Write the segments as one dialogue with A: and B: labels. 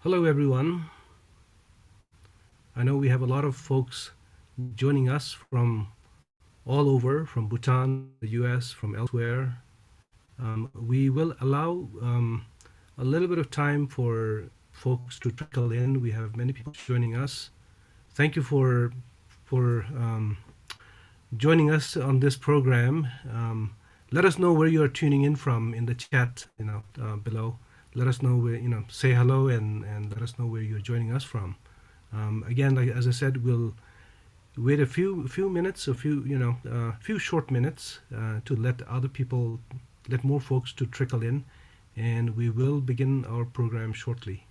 A: Hello, everyone. I know we have a lot of folks joining us from all over, from Bhutan, the US, from elsewhere. We will allow a little bit of time for folks to trickle in. We have many people joining us. Thank you for joining us on this program. Let us know where you are tuning in from in the chat, below. Let us know where, say hello and let us know where you're joining us from. Again, like as I said, we'll wait a few minutes, few short minutes to let more folks to trickle in, and we will begin our program shortly.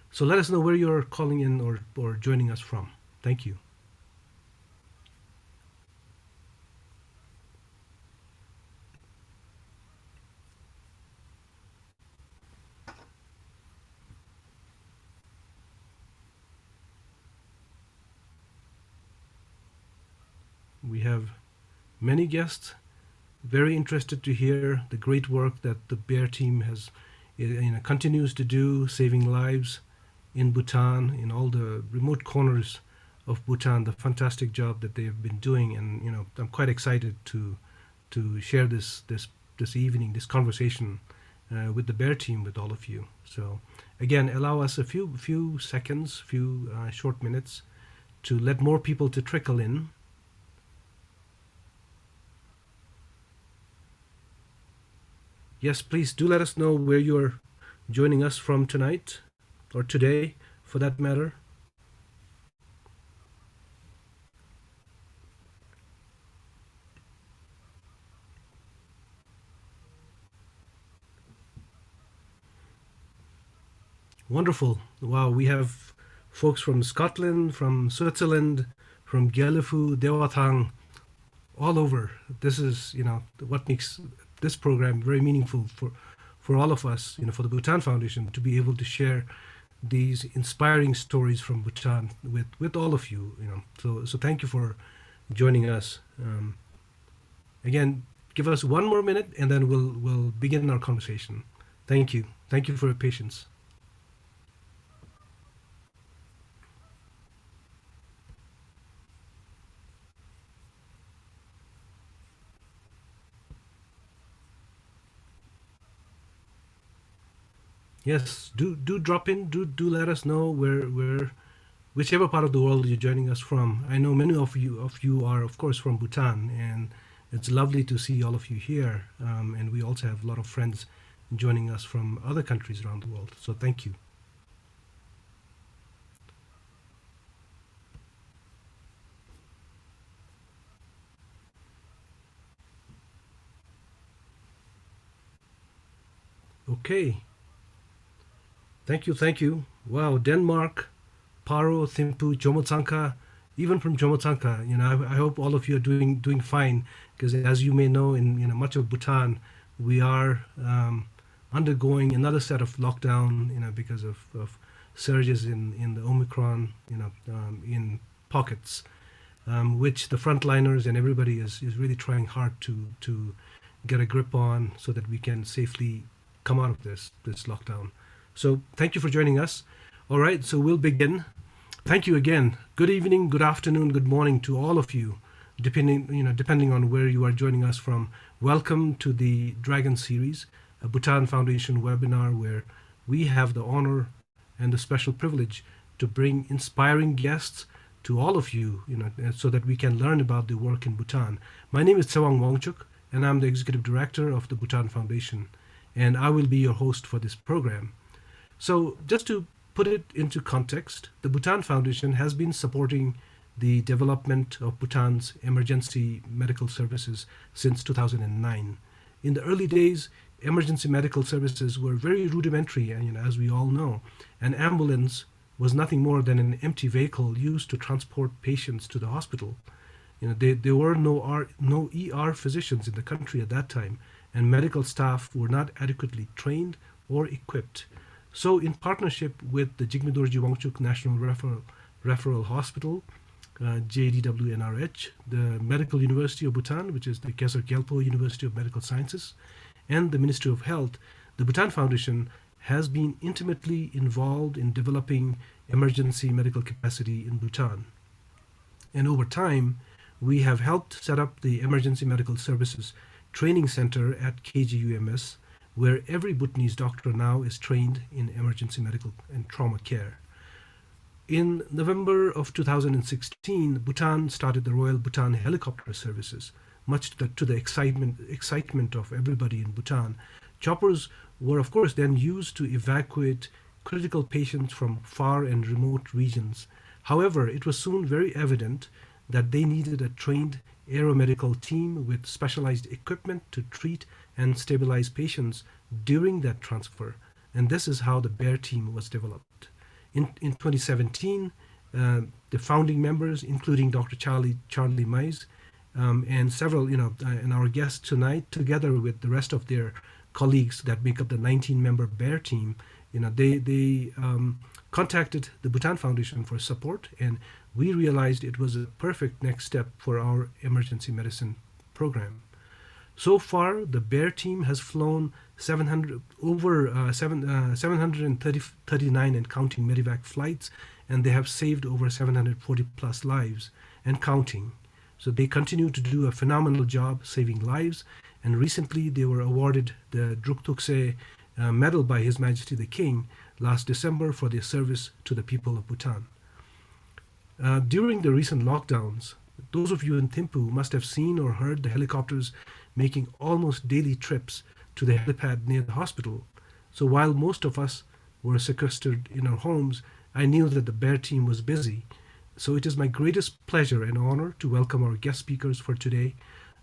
A: So let us know where you're calling in or joining us from. Thank you. We have many guests very interested to hear the great work that the BEAR team has continues to do, saving lives in Bhutan, in all the remote corners of Bhutan, the fantastic job that they have been doing. And I'm quite excited to share this evening, this conversation with the BEAR team, with all of you. So again, allow us a few seconds, short minutes to let more people to trickle in. Yes, please do let us know where you're joining us from tonight, or today, for that matter. Wonderful. Wow, we have folks from Scotland, from Switzerland, from Gyalfu, Dewathang, all over. This is, what makes this program very meaningful for all of us, for the Bhutan Foundation, to be able to share these inspiring stories from Bhutan with all of you. So thank you for joining us. Again, give us one more minute, and then we'll begin our conversation. Thank you for your patience. Yes, do drop in. Do let us know where whichever part of the world you're joining us from. I know many of you are, of course, from Bhutan, and it's lovely to see all of you here. And we also have a lot of friends joining us from other countries around the world. So thank you. Okay. Thank you. Wow, Denmark, Paro, Thimphu, Jomotsanka, even from Jomotsanka. I hope all of you are doing fine, because as you may know, in much of Bhutan, we are undergoing another set of lockdown, because of surges in the Omicron, in pockets, which the frontliners and everybody is really trying hard to get a grip on, so that we can safely come out of this lockdown. So thank you for joining us. All right, so we'll begin. Thank you again. Good evening, good afternoon, good morning to all of you, depending on where you are joining us from. Welcome to the Dragon Series, a Bhutan Foundation webinar where we have the honor and the special privilege to bring inspiring guests to all of you, so that we can learn about the work in Bhutan. My name is Tsewang Wangchuk, and I'm the Executive Director of the Bhutan Foundation, and I will be your host for this program. So just to put it into context, the Bhutan Foundation has been supporting the development of Bhutan's emergency medical services since 2009. In the early days, emergency medical services were very rudimentary, as we all know. An ambulance was nothing more than an empty vehicle used to transport patients to the hospital. There were no ER physicians in the country at that time, and medical staff were not adequately trained or equipped. So in partnership with the Jigme Dorji Wangchuk National Referral Hospital, JDWNRH, the Medical University of Bhutan, which is the Khezar Gyalpo University of Medical Sciences, and the Ministry of Health, the Bhutan Foundation has been intimately involved in developing emergency medical capacity in Bhutan. And over time, we have helped set up the Emergency Medical Services Training Center at KGUMS, where every Bhutanese doctor now is trained in emergency medical and trauma care. In November of 2016, Bhutan started the Royal Bhutan Helicopter Services, much to the excitement of everybody in Bhutan. Choppers were, of course, then used to evacuate critical patients from far and remote regions. However, it was soon very evident that they needed a trained aeromedical team with specialized equipment to treat and stabilize patients during that transfer. And this is how the BEAR team was developed. In 2017, the founding members, including Dr. Charlie Mize, and several, and our guests tonight, together with the rest of their colleagues that make up the 19-member BEAR team, they contacted the Bhutan Foundation for support, and we realized it was a perfect next step for our emergency medicine program. So far, the BEAR team has flown 739 and counting medevac flights, and they have saved over 740 plus lives and counting. So they continue to do a phenomenal job saving lives, and recently they were awarded the Druk Thuksey Medal by His Majesty the King last December for their service to the people of Bhutan. During the recent lockdowns, those of you in Thimphu must have seen or heard the helicopters making almost daily trips to the helipad near the hospital. So while most of us were sequestered in our homes, I knew that the BEAR team was busy. So it is my greatest pleasure and honor to welcome our guest speakers for today,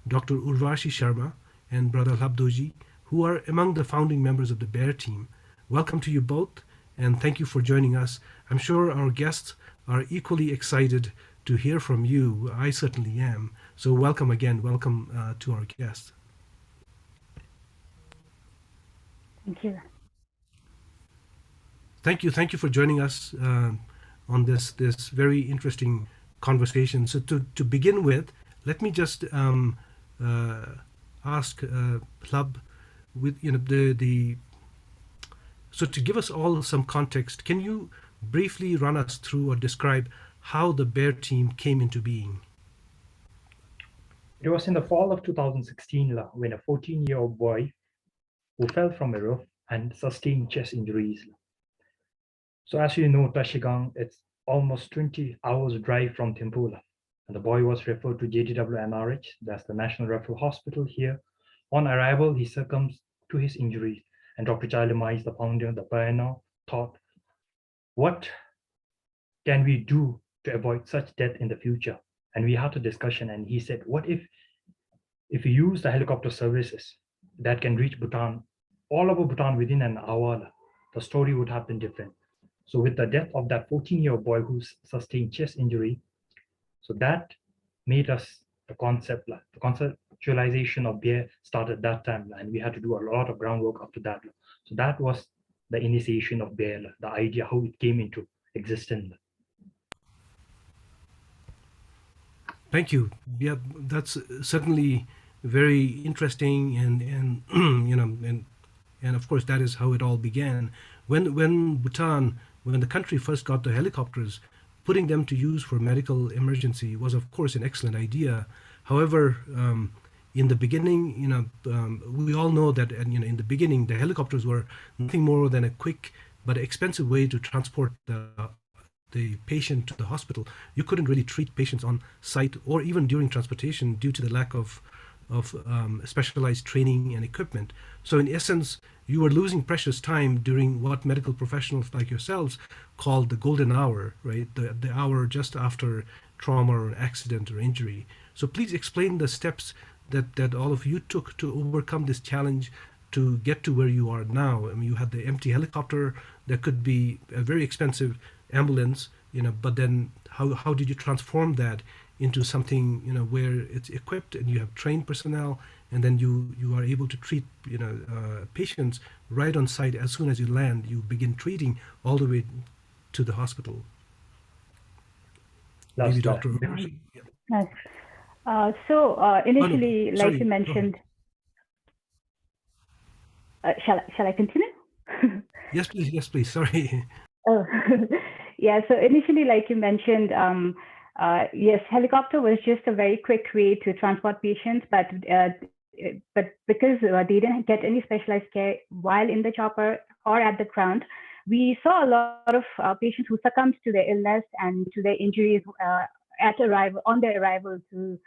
A: Dr. Urvashi Sharma and Brother Lhab Dorji, who are among the founding members of the BEAR team. Welcome to you both, and thank you for joining us. I'm sure our guests are equally excited to hear from you. I certainly am. So welcome again. Welcome to our guests.
B: Thank you.
A: Thank you for joining us on this very interesting conversation. So to begin with, let me just ask Lhab, with so to give us all some context, can you briefly run us through or describe how the BEAR team came into being?
C: It was in the fall of 2016 when a 14-year-old boy who fell from a roof and sustained chest injuries. So as you know, Tashigang, it's almost 20 hours drive from Thimphu. And the boy was referred to JDW-NRH, that's the National Referral Hospital here. On arrival, he succumbed to his injuries, and Dr. Charlie Mize, the founder of the pioneer, thought, what can we do to avoid such death in the future? And we had a discussion, and he said, what if we use the helicopter services that can reach Bhutan, all over Bhutan within an hour, the story would have been different. So with the death of that 14-year-old boy who sustained chest injury, so that made us the conceptualization of BEAR started that time, and we had to do a lot of groundwork after that. So that was the initiation of BEAR, the idea, how it came into existence.
A: Thank you. Yeah, that's certainly very interesting, and and of course that is how it all began. When Bhutan, when the country first got the helicopters, putting them to use for medical emergency was of course an excellent idea. However, in the beginning, we all know that, and in the beginning the helicopters were nothing more than a quick but expensive way to transport the patient to the hospital. You couldn't really treat patients on site or even during transportation due to the lack of specialized training and equipment. So in essence, you were losing precious time during what medical professionals like yourselves call the golden hour, right? The hour just after trauma or accident or injury. So please explain the steps that all of you took to overcome this challenge to get to where you are now. I mean, you had the empty helicopter that could be a very expensive ambulance, but then how did you transform that into something, where it's equipped and you have trained personnel, and then you are able to treat, patients right on site as soon as you land. You begin treating all the way to the hospital. Maybe Dr. Urvashi.
B: Nice. Initially, like you mentioned, shall I continue?
A: Yes, please. Sorry.
B: Oh, yeah. So initially, like you mentioned, yes, helicopter was just a very quick way to transport patients, but because they didn't get any specialized care while in the chopper or at the ground, we saw a lot of patients who succumbed to their illness and to their injuries at arrival on their arrival to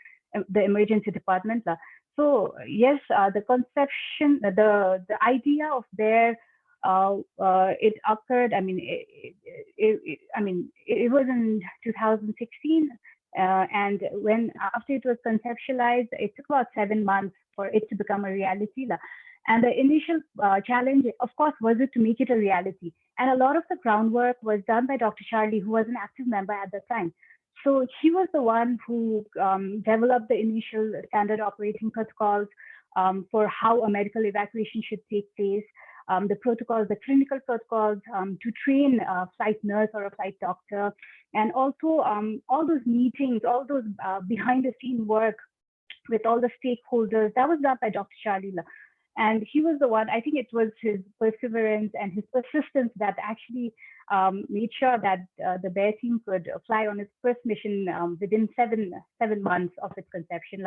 B: the emergency department. So yes, the conception, the idea of their it occurred. I mean, it was in 2016, and when after it was conceptualized, it took about 7 months for it to become a reality. And the initial challenge, of course, was it to make it a reality. And a lot of the groundwork was done by Dr. Charlie, who was an active member at the time. So he was the one who developed the initial standard operating protocols for how a medical evacuation should take place, the protocols, the clinical protocols to train a flight nurse or a flight doctor, and also all those meetings, all those behind the scene work with all the stakeholders. That was done by Dr. Charlie. And he was the one, I think it was his perseverance and his persistence that actually made sure that the Bear team could fly on its first mission within 7 months of its conception.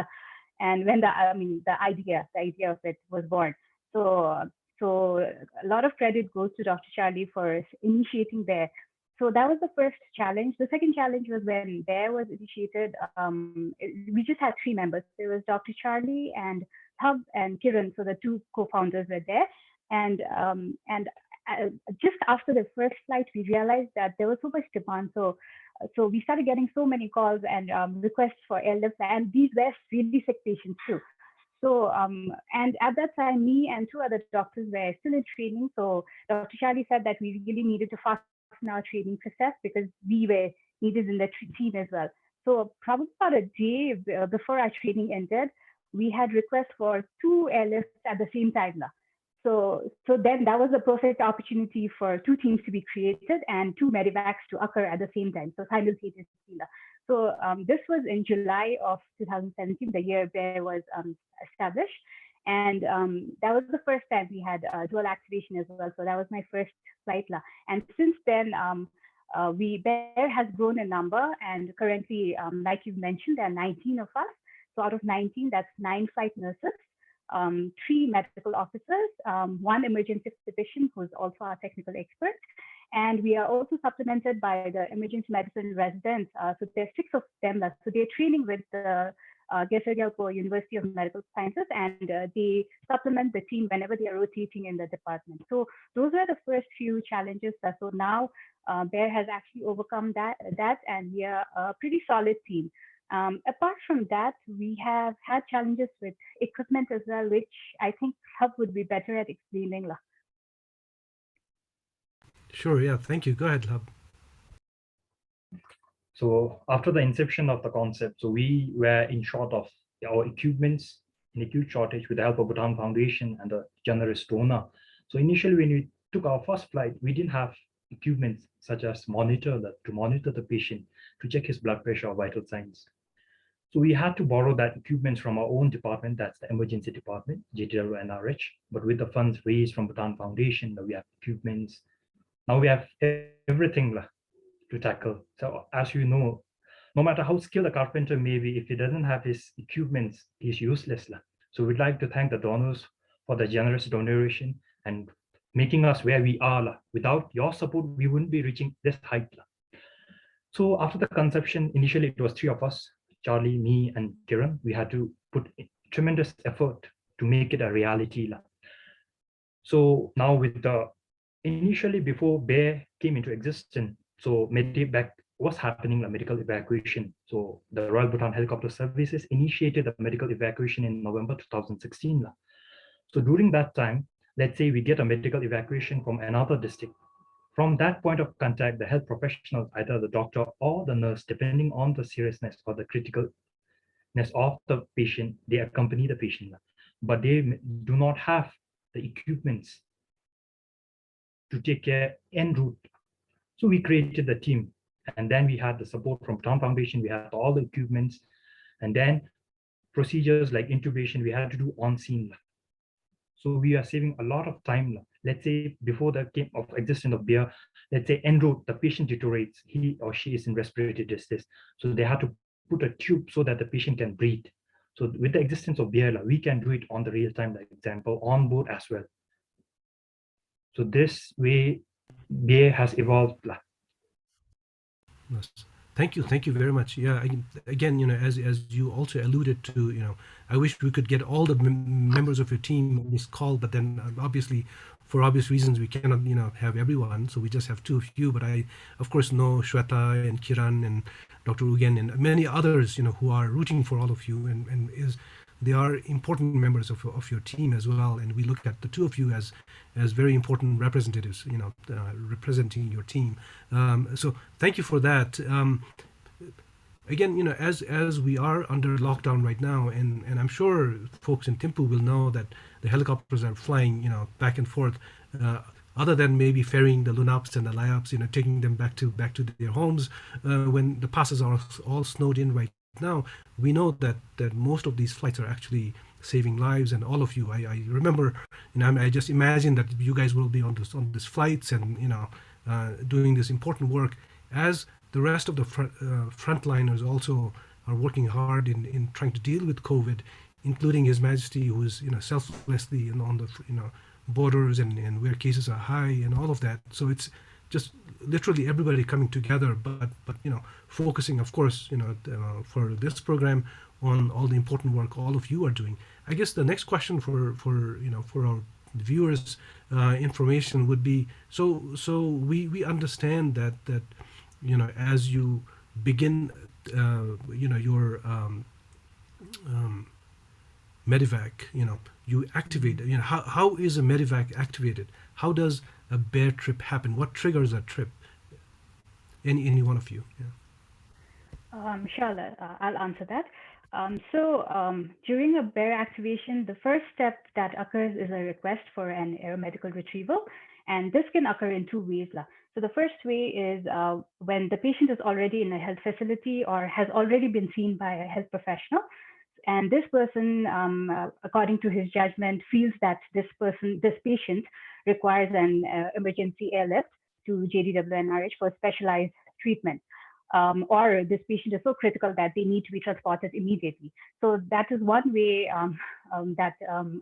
B: And when the idea of it was born. So, so a lot of credit goes to Dr. Charlie for initiating Bear. So that was the first challenge. The second challenge was when Bear was initiated. We just had three members. There was Dr. Charlie and Lhab and Kiran. So the two co-founders were there. And just after the first flight, we realized that there was so much demand. So we started getting so many calls and requests for airlift, and these were really sick patients too. So, and at that time, me and two other doctors were still in training. So Dr. Charlie said that we really needed to fasten our training process because we were needed in the team as well. So probably about a day before our training ended, we had requests for two airlifts at the same time. So then that was a perfect opportunity for two teams to be created and two medevacs to occur at the same time, so simultaneously. So this was in July of 2017, the year Bear was established. And that was the first time we had dual activation as well. So that was my first flight. And since then, Bear has grown in number. And currently, like you mentioned, there are 19 of us. So out of 19, that's 9 flight nurses, 3 medical officers, 1 emergency physician who's also our technical expert. And we are also supplemented by the emergency medicine residents. So there's 6 of them. So they're training with the Gesergelpo University of Medical Sciences, and they supplement the team whenever they are rotating in the department. So those were the first few challenges. So now Bear has actually overcome that, and we are a pretty solid team. Apart from that, we have had challenges with equipment as well, which I think Hub would be better at explaining.
A: Sure, yeah, thank you. Go ahead, Lhab.
C: So after the inception of the concept, so we were in short of our equipments, in acute shortage with the help of Bhutan Foundation and the generous donor. So initially when we took our first flight, we didn't have equipment such as to monitor the patient, to check his blood pressure or vital signs. So we had to borrow that equipment from our own department, that's the emergency department, JTW and RH. But with the funds raised from Bhutan Foundation, we have equipments. Now we have everything to tackle. So as you know, no matter how skilled a carpenter may be, if he doesn't have his equipments, he's useless. So we'd like to thank the donors for the generous donation and making us where we are. Without your support, we wouldn't be reaching this height. So after the conception, initially it was 3 of us, Charlie, me, and Kiran. We had to put tremendous effort to make it a reality. So now with the, initially before Bear came into existence, so medevac was happening, a medical evacuation. So the Royal Bhutan Helicopter Services initiated a medical evacuation in November 2016. So during that time, let's say we get a medical evacuation from another district. From that point of contact, the health professionals, either the doctor or the nurse, depending on the seriousness or the criticalness of the patient, they accompany the patient, but they do not have the equipments to take care en route. So we created the team, and then we had the support from Bhutan Foundation. We had all the equipments, and then procedures like intubation we had to do on scene. So we are saving a lot of time. let's say before the of existence of beer, let's say en route, the patient deteriorates, he or she is in respiratory distress. So they have to put a tube so that the patient can breathe. So with the existence of beer, we can do it on the real-time example on board as well. So this way, beer has evolved.
A: Yes. Thank you very much. Yeah, again, as you also alluded to, I wish we could get all the members of your team on this call, but then obviously, for obvious reasons, we cannot, have everyone. So we just have two of you. But I, of course, know Shweta and Kiran and Dr. Ugen and many others, who are rooting for all of you, and they are important members of your team as well. And we look at the two of you as very important representatives, representing your team. So thank you for that. Again, as we are under lockdown right now, and I'm sure folks in Thimphu will know that the helicopters are flying, back and forth. Other than maybe ferrying the Lunaps and the Layups, taking them back to their homes when the passes are all snowed in right now, we know that most of these flights are actually saving lives. And all of you, I remember, I just imagine that you guys will be on this flights and doing this important work as the rest of the frontliners also are working hard in trying to deal with COVID, including His Majesty, who is selflessly on the borders and where cases are high and all of that. So it's just literally everybody coming together, but focusing, of course, for this program on all the important work all of you are doing. I guess the next question for our viewers information would be, so we understand that as you begin your medevac, you activate, how is a medevac activated? How does a bear trip happen? What triggers a trip? Any one of you? Yeah.
B: Sure, I'll answer that. During a bear activation, the first step that occurs is a request for an aeromedical retrieval, and this can occur in two ways. So the first way is when the patient is already in a health facility or has already been seen by a health professional, and this person, according to his judgment, feels that this patient requires an emergency airlift to JDWNRH for specialized treatment. Or this patient is so critical that they need to be transported immediately. So that is one way that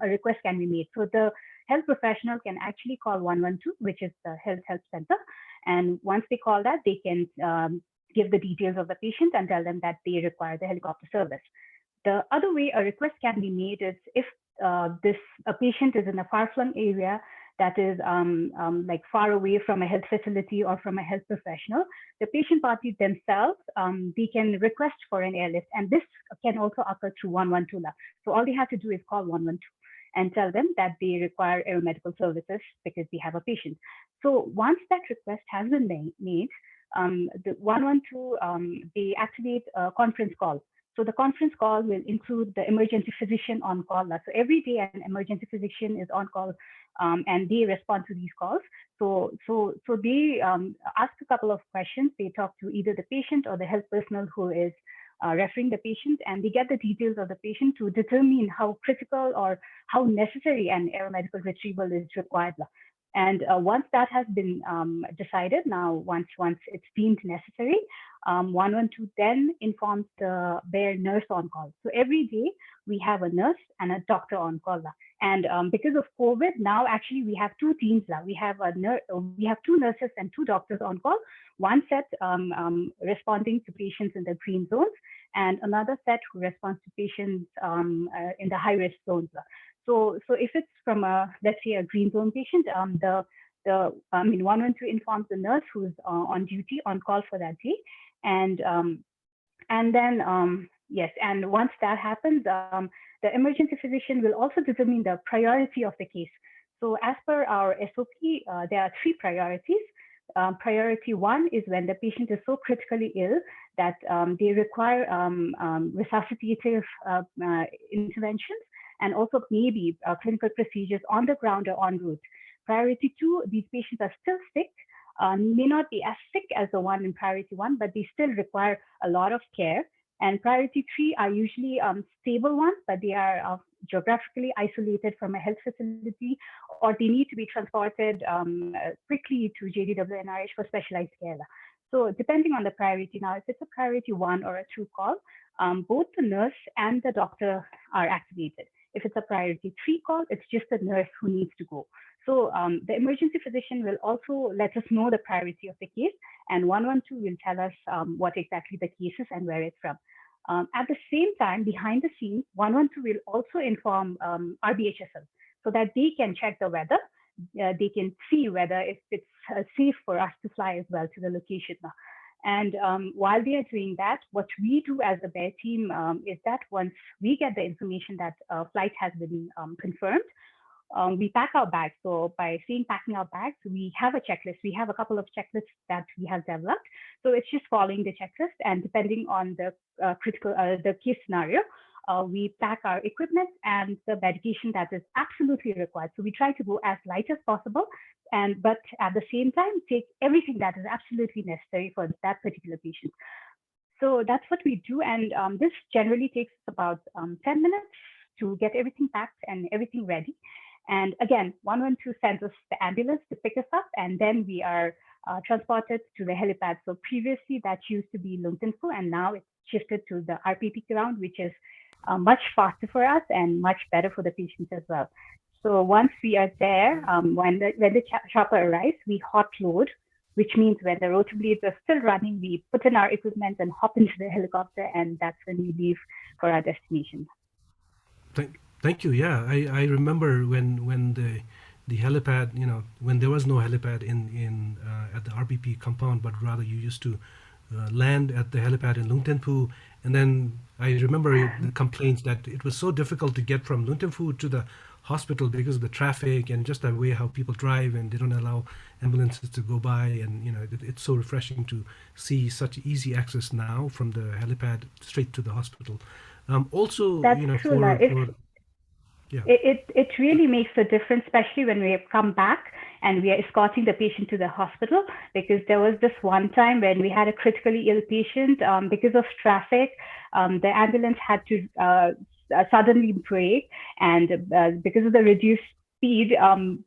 B: a request can be made. So the health professional can actually call 112, which is the health center. And once they call that, they can give the details of the patient and tell them that they require the helicopter service. The other way a request can be made is if a patient is in a far-flung area that is like far away from a health facility or from a health professional, the patient party themselves, they can request for an airlift. And this can also occur through 112. So all they have to do is call 112 and tell them that they require aeromedical services because they have a patient. So once that request has been made, the 112, they activate a conference call. So the conference call will include the emergency physician on call. So every day an emergency physician is on call and they respond to these calls. So they ask a couple of questions. They talk to either the patient or the health personnel who is referring the patient, and they get the details of the patient to determine how critical or how necessary an aeromedical retrieval is required. And once that has been decided, now once it's deemed necessary, 112 then informs the bear nurse on call. So every day we have a nurse and a doctor on call. And because of COVID, now actually we have two teams. We have two nurses and two doctors on call. One set responding to patients in the green zones, and another set who responds to patients in the high-risk zones. So if it's from let's say a green zone patient, 112 informs the nurse who's on duty on call for that day, and then yes, and once that happens, the emergency physician will also determine the priority of the case. So as per our SOP, there are three priorities. Priority one is when the patient is so critically ill that they require resuscitative interventions, and also maybe clinical procedures on the ground or en route. Priority two, these patients are still sick, may not be as sick as the one in priority one, but they still require a lot of care. And priority three are usually stable ones, but they are geographically isolated from a health facility, or they need to be transported quickly to JDW-NRH for specialized care. So depending on the priority now, if it's a priority 1 or a 2 call, both the nurse and the doctor are activated. If it's a priority 3 call, it's just the nurse who needs to go. So the emergency physician will also let us know the priority of the case, and 112 will tell us what exactly the case is and where it's from. At the same time, behind the scenes, 112 will also inform RBHSL so that they can check the weather. They can see whether if it's safe for us to fly as well to the location. And while they are doing that, what we do as a BEAR team is that once we get the information that a flight has been confirmed, we pack our bags. So by saying packing our bags, we have a checklist. We have a couple of checklists that we have developed. So it's just following the checklist, and depending on the the case scenario, we pack our equipment and the medication that is absolutely required. So we try to go as light as possible, but at the same time, take everything that is absolutely necessary for that particular patient. So that's what we do. And this generally takes about 10 minutes to get everything packed and everything ready. And again, 112 sends us the ambulance to pick us up, and then we are transported to the helipad. So previously that used to be Thimphu, and now it's shifted to the RPP ground, which is much faster for us and much better for the patients as well. So once we are there, when the chopper arrives, we hot load, which means when the rotor blades are still running, we put in our equipment and hop into the helicopter, and that's when we leave for our destination.
A: Thank you. Yeah, I remember when the helipad, when there was no helipad in at the RPP compound, but rather you used to land at the helipad in Thimphu, and then I remember the complaints that it was so difficult to get from Thimphu to the hospital because of the traffic and just the way how people drive, and they don't allow ambulances to go by, and it's so refreshing to see such easy access now from the helipad straight to the hospital. Also,
B: That's true.
A: Yeah.
B: It really makes a difference, especially when we come back and we are escorting the patient to the hospital, because there was this one time when we had a critically ill patient because of traffic. The ambulance had to suddenly brake, and because of the reduced speed,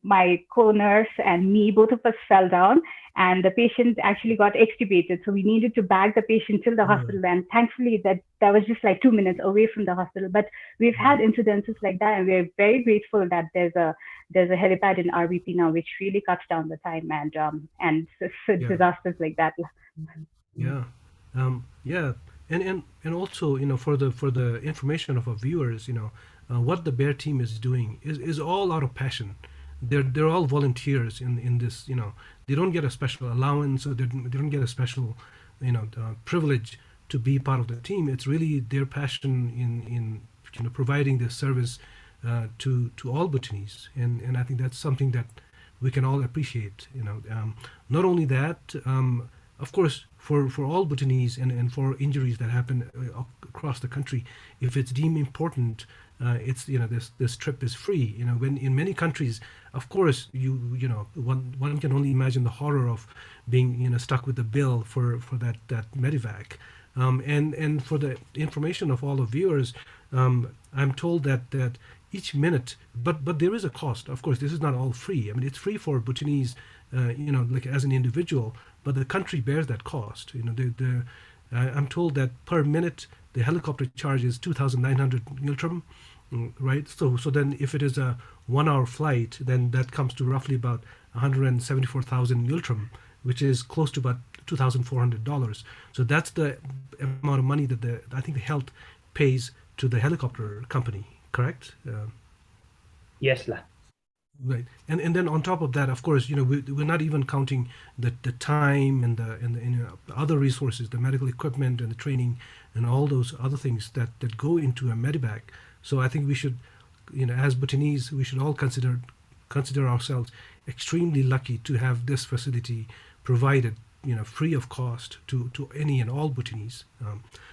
B: my co-nurse and me, both of us fell down, and the patient actually got extubated. So we needed to bag the patient till the hospital, and thankfully that was just like 2 minutes away from the hospital. But we've had incidences like that, and we're very grateful that there's a helipad in RBP now, which really cuts down the time and disasters like that.
A: Yeah, yeah, and also for the information of our viewers, what the BEAR team is doing is all out of passion. They're all volunteers in this. They don't get a special allowance, or they don't get a special privilege to be part of the team. It's really their passion in providing this service to all Bhutanese, and I think that's something that we can all appreciate. Not only that, of course, for all Bhutanese and for injuries that happen across the country, if it's deemed important, it's this trip is free. When in many countries, of course, one can only imagine the horror of being stuck with the bill for that medevac. And for the information of all the viewers, I'm told that each minute, but there is a cost. Of course, this is not all free. I mean, it's free for Bhutanese, like as an individual, but the country bears that cost. I'm told that per minute the helicopter charges 2,900 Yultrum, right? So then if it is a 1 hour flight, then that comes to roughly about 174,000 Yultrum, which is close to about $2,400. So that's the amount of money that I think the health pays to the helicopter company, correct?
C: Yes, La.
A: Right, and then on top of that, of course, we're not even counting the time and the other resources, the medical equipment and the training and all those other things that go into a medevac. So I think we should, as Bhutanese, we should all consider ourselves extremely lucky to have this facility provided, free of cost to any and all Bhutanese.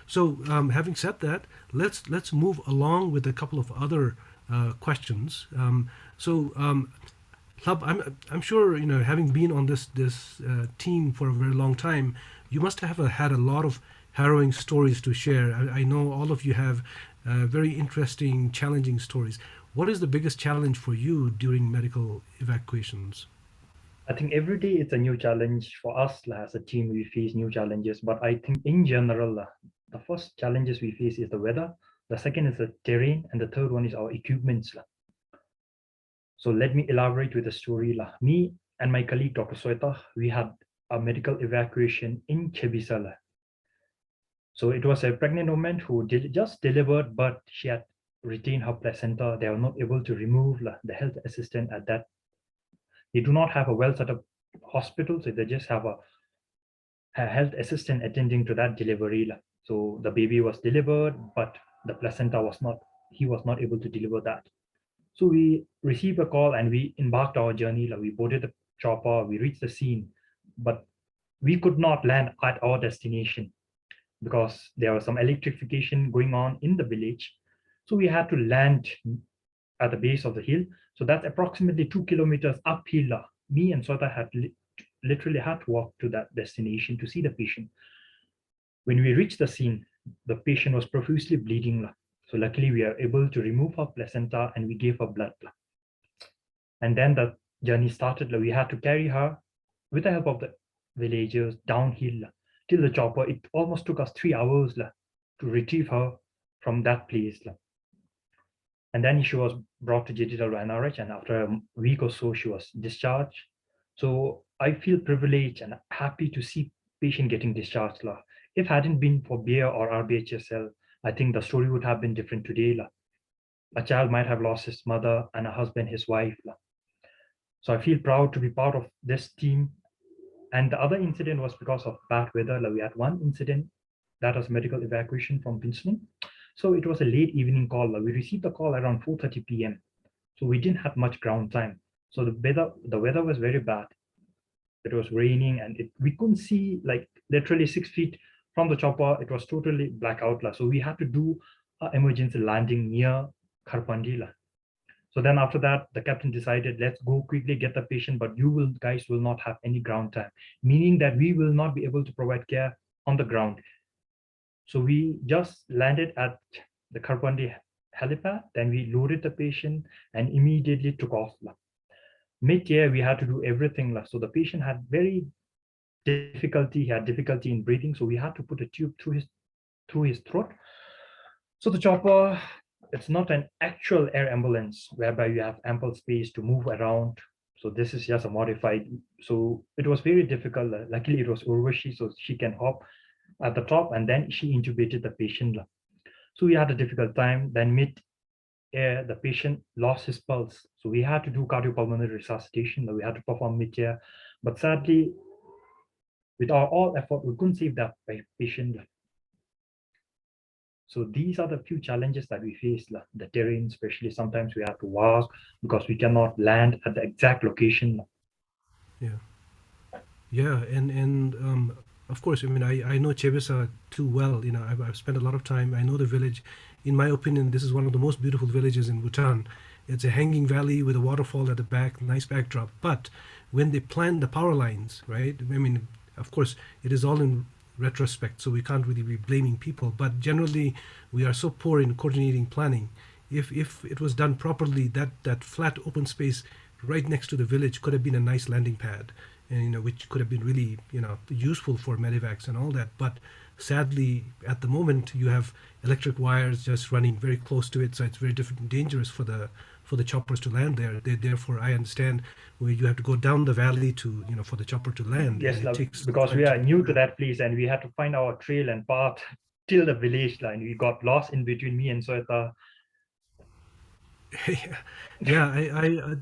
A: So having said that, let's move along with a couple of other questions. So Lhab, I'm sure having been on this team for a very long time, you must have had a lot of harrowing stories to share. I know all of you have Very interesting, challenging stories. What is the biggest challenge for you during medical evacuations?
C: I think every day it's a new challenge for us as a team. We face new challenges, but I think in general, the first challenges we face is the weather. The second is the terrain, and the third one is our equipments. So let me elaborate with a story. Me and my colleague, Dr. Soita, we had a medical evacuation in Chebisala. So it was a pregnant woman who just delivered, but she had retained her placenta. They were not able to remove the health assistant at that. They do not have a well set up hospital, so they just have a health assistant attending to that delivery. So the baby was delivered, but the placenta was not, he was not able to deliver that. So we received a call and we embarked our journey. We boarded the chopper, we reached the scene, but we could not land at our destination because there was some electrification going on in the village. So we had to land at the base of the hill. So that's approximately 2 kilometers uphill. Me and Sota had literally had to walk to that destination to see the patient. When we reached the scene, the patient was profusely bleeding. So luckily we are able to remove her placenta and we gave her blood. And then the journey started. We had to carry her with the help of the villagers downhill till the chopper. It almost took us 3 hours to retrieve her from that place. And then she was brought to Digital NRH, and after a week or so, she was discharged. So I feel privileged and happy to see patient getting discharged. If hadn't been for BEAR or RBHSL, I think the story would have been different today. A child might have lost his mother and a husband, his wife. So I feel proud to be part of this team. And the other incident was because of bad weather. We had one incident that was medical evacuation from Pinsling. So it was a late evening call. We received the call around 4:30 p.m. So we didn't have much ground time. So the weather was very bad. It was raining and we couldn't see literally 6 feet from the chopper. It was totally blackout. So we had to do an emergency landing near Kharpandi. So then after that, the captain decided, let's go quickly get the patient, but you guys will not have any ground time, meaning that we will not be able to provide care on the ground. So we just landed at the Kharpandi helipad, then we loaded the patient and immediately took off. Mid-air, we had to do everything. So the patient had very difficulty, he had difficulty in breathing, so we had to put a tube through his throat. So the chopper, it's not an actual air ambulance whereby you have ample space to move around. So this is just a modified. So it was very difficult. Luckily, it was Urvashi, so she can hop at the top, and then she intubated the patient. So we had a difficult time. Then mid-air, the patient lost his pulse. So we had to do cardiopulmonary resuscitation. We had to perform mid-air. But sadly, with our all effort, we couldn't save that patient. So these are the few challenges that we face. The terrain, especially sometimes we have to walk because we cannot land at the exact location.
A: Yeah. Yeah, and of course, I mean, I know Chebisa too well. I've spent a lot of time. I know the village. In my opinion, this is one of the most beautiful villages in Bhutan. It's a hanging valley with a waterfall at the back, nice backdrop. But when they planned the power lines, right? I mean, of course, it is all in retrospect, so we can't really be blaming people. But generally, we are so poor in coordinating planning. If it was done properly, that flat open space right next to the village could have been a nice landing pad, and which could have been really useful for medevacs and all that. But sadly, at the moment, you have electric wires just running very close to it, so it's very dangerous for the choppers to land there. Therefore, I understand where you have to go down the valley to for the chopper to land.
C: Yes, because we are new to that place and we had to find our trail and path till the village line. We got lost in between me and Soeta.
A: Yeah,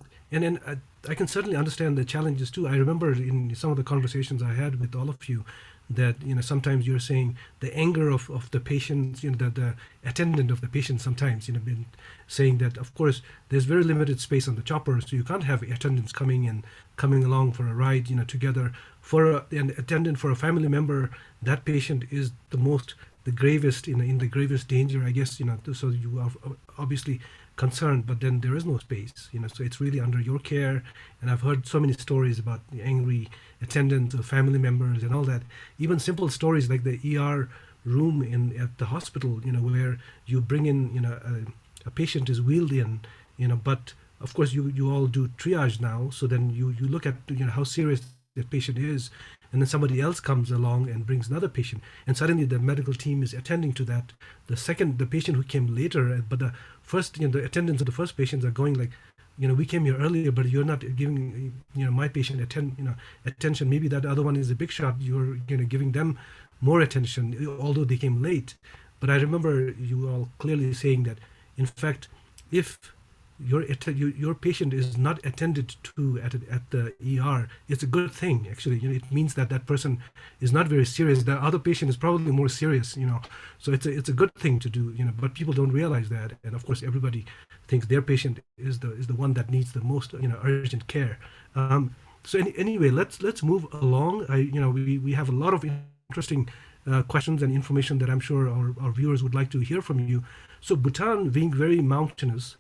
A: I can certainly understand the challenges too. I remember in some of the conversations I had with all of you that sometimes you're saying the anger of the patients, the attendant of the patient sometimes been saying that of course there's very limited space on the chopper, so you can't have attendants coming along for a ride together. For an attendant, for a family member, that patient is the gravest in the gravest danger, I guess. So you are obviously concerned, but then there is no space, so it's really under your care. And I've heard so many stories about the angry attendants or family members and all that. Even simple stories like the ER room at the hospital, where you bring in, a patient is wheeled in, but of course you all do triage now. So then you look at, how serious the patient is, and then somebody else comes along and brings another patient, and suddenly the medical team is attending to that. The patient who came later, but the first, the attendants of the first patients are going like, we came here earlier, but you're not giving, my patient attention. Maybe that other one is a big shot. You're, giving them more attention, although they came late. But I remember you all clearly saying that, in fact, if your patient is not attended to at the ER, it's a good thing. Actually, it means that that person is not very serious. The other patient is probably more serious. So it's a good thing to do. But people don't realize that, and of course, everybody thinks their patient is the one that needs the most urgent care. So anyway, let's move along. We have a lot of interesting questions and information that I'm sure our viewers would like to hear from you. So Bhutan, being very mountainous,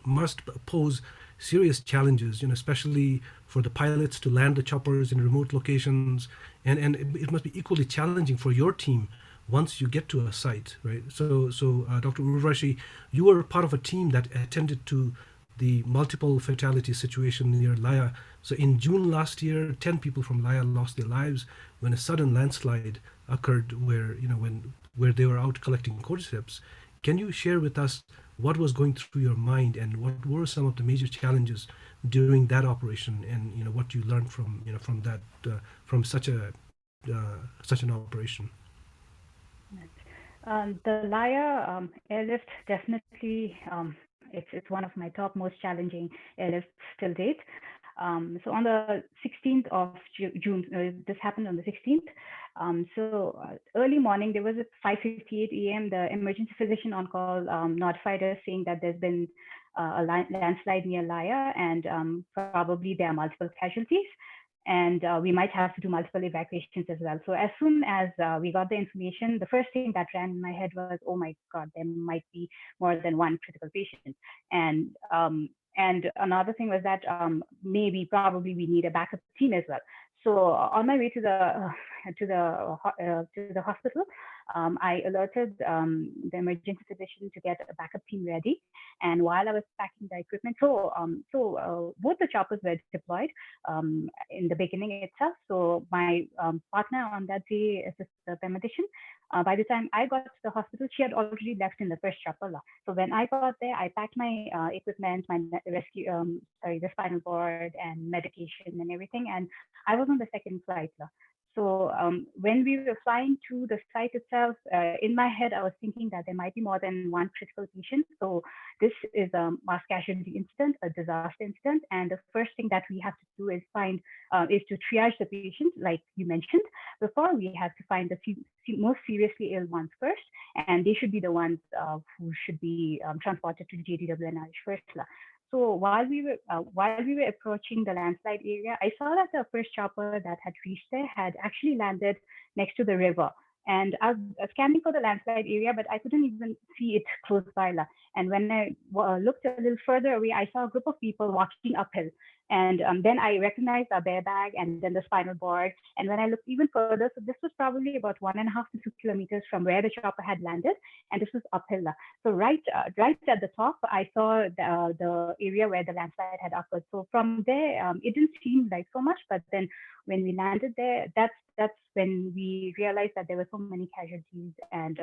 A: must pose serious challenges, especially for the pilots to land the choppers in remote locations, and it must be equally challenging for your team once you get to a site, right? So Dr. Urvashi, you were part of a team that attended to the multiple fatality situation near Laya. So in June last year, 10 people from Laya lost their lives when a sudden landslide occurred where they were out collecting cordyceps. Can you share with us what was going through your mind, and what were some of the major challenges during that operation, and what you learned from that from such an operation?
B: The Laya airlift definitely, it's one of my top most challenging airlifts till date. So on the 16th of June, this happened on the 16th. Early morning, there was at 5:58 a.m. The emergency physician on call notified us saying that there's been a landslide near Laya, and probably there are multiple casualties, and we might have to do multiple evacuations as well. So as soon as we got the information, the first thing that ran in my head was, oh my God, there might be more than one critical patient. And another thing was that probably we need a backup team as well. So on my way to the hospital, I alerted the emergency physician to get a backup team ready. And while I was packing the equipment, both the choppers were deployed in the beginning itself. So my partner on that day, Sister Paramedician, by the time I got to the hospital, she had already left in the first chopper. So when I got there, I packed my equipment, my the spinal board and medication and everything, and I was on the second flight. So when we were flying to the site itself, in my head, I was thinking that there might be more than one critical patient. So this is a mass casualty incident, a disaster incident. And the first thing that we have to do is to triage the patient, like you mentioned before. We have to find the most seriously ill ones first, and they should be the ones who should be transported to JDWNI first. So while we were approaching the landslide area, I saw that the first chopper that had reached there had actually landed next to the river. And I was scanning for the landslide area, but I couldn't even see it close by. And when I looked a little further away, I saw a group of people walking uphill. And then I recognized a bear bag and then the spinal board. And when I looked even further, so this was probably about 1.5 to 2 kilometers from where the chopper had landed, and this was uphill. So right at the top, I saw the area where the landslide had occurred. So from there, it didn't seem like so much, but then when we landed there, that's when we realized that there were so many casualties and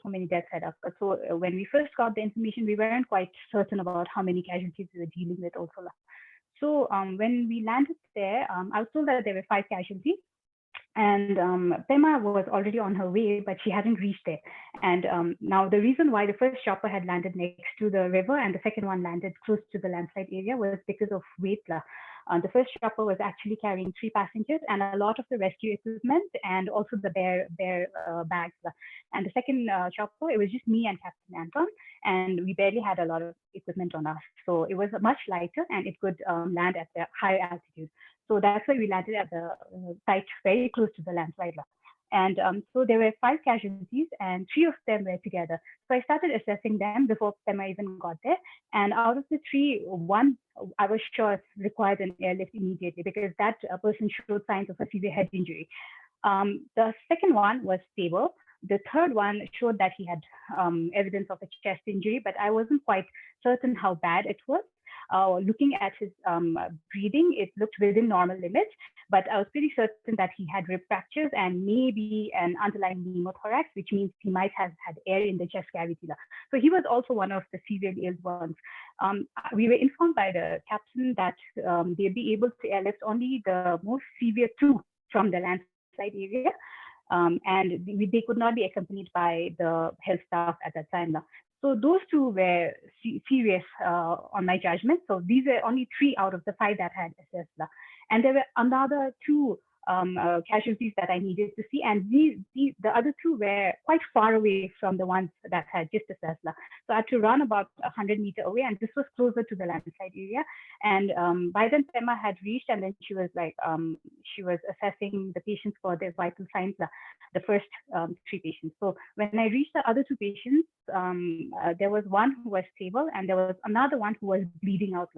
B: so many deaths had occurred. So when we first got the information, we weren't quite certain about how many casualties we were dealing with also. So when we landed there, I was told that there were 5 casualties. And Pema was already on her way, but she hadn't reached there. And now the reason why the first chopper had landed next to the river and the second one landed close to the landslide area was because of weight. The first chopper was actually carrying 3 passengers and a lot of the rescue equipment and also the bear bags. And the second chopper, it was just me and Captain Anton, and we barely had a lot of equipment on us. So it was much lighter and it could land at the high altitude. So that's why we landed at the site very close to the landslide. And so there were 5 casualties and 3 of them were together. So I started assessing them before Pema even got there. And out of the 3, one I was sure required an airlift immediately because that person showed signs of a severe head injury. The second one was stable. The third one showed that he had evidence of a chest injury, but I wasn't quite certain how bad it was. Looking at his breathing, it looked within normal limits, but I was pretty certain that he had rib fractures and maybe an underlying pneumothorax, which means he might have had air in the chest cavity. So he was also one of the severely ill ones. We were informed by the captain that they'd be able to airlift only the most severe two from the landslide area. And they could not be accompanied by the health staff at that time. So those two were serious on my judgment. So these were only 3 out of the 5 that had assessed. And there were another 2 casualties that I needed to see. And the other 2 were quite far away from the ones that had just assessed. So I had to run about 100 meters away, and this was closer to the landslide area. And by then Pema had reached, and then she was assessing the patients for their vital signs, the first 3 patients. So when I reached the other 2 patients, there was one who was stable, and there was another one who was bleeding out.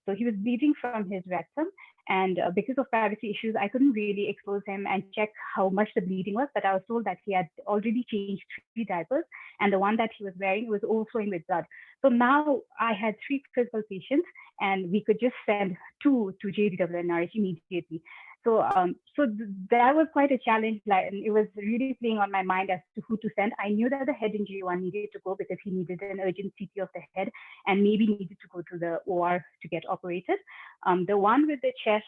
B: So he was bleeding from his rectum, and because of privacy issues, I couldn't really expose him and check how much the bleeding was, but I was told that he had already changed 3 diapers, and the one that he was wearing was also in with blood. So now I had 3 critical patients, and we could just send 2 to JDWNRH immediately. So that was quite a challenge, and it was really playing on my mind as to who to send. I knew that the head injury one needed to go because he needed an urgent CT of the head and maybe needed to go to the OR to get operated. The one with the chest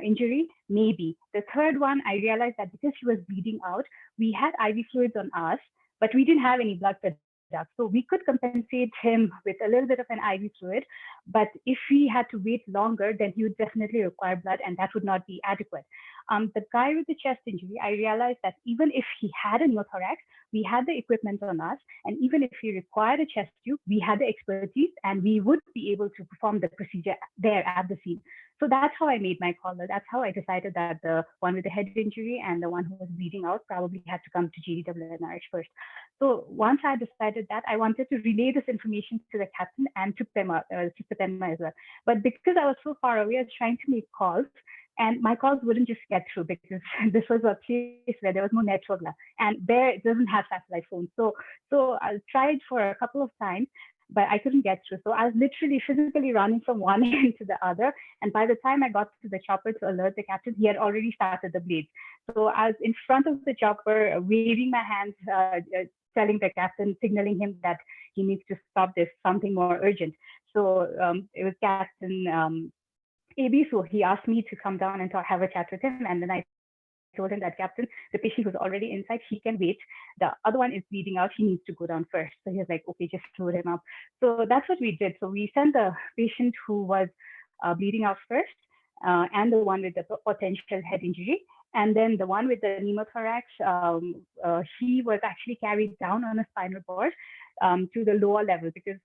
B: injury, maybe. The third one, I realized that because he was bleeding out, we had IV fluids on us, but we didn't have any blood products. So we could compensate him with a little bit of an IV fluid, but if he had to wait longer, then he would definitely require blood, and that would not be adequate. The guy with the chest injury, I realized that even if he had a pneumothorax, we had the equipment on us, and even if he required a chest tube, we had the expertise, and we would be able to perform the procedure there at the scene. So that's how I made my call. That's how I decided that the one with the head injury and the one who was bleeding out probably had to come to JDWNRH first. So once I decided that, I wanted to relay this information to the captain and to Pema as well. But because I was so far away, I was trying to make calls, and my calls wouldn't just get through because this was a place where there was no network, and there it doesn't have satellite phones. So I tried for a couple of times, but I couldn't get through. So I was literally physically running from one end to the other. And by the time I got to the chopper to alert the captain, he had already started the blades. So I was in front of the chopper, waving my hands, telling the captain, signaling him that he needs to stop this, something more urgent. So it was Captain AB. So he asked me to come down and have a chat with him. And then I told him that, Captain, the patient who's already inside, he can wait. The other one is bleeding out. He needs to go down first. So he was like, okay, just load him up. So that's what we did. So we sent the patient who was bleeding out first, and the one with the potential head injury. And then the one with the pneumothorax, he was actually carried down on a spinal board to the lower level, because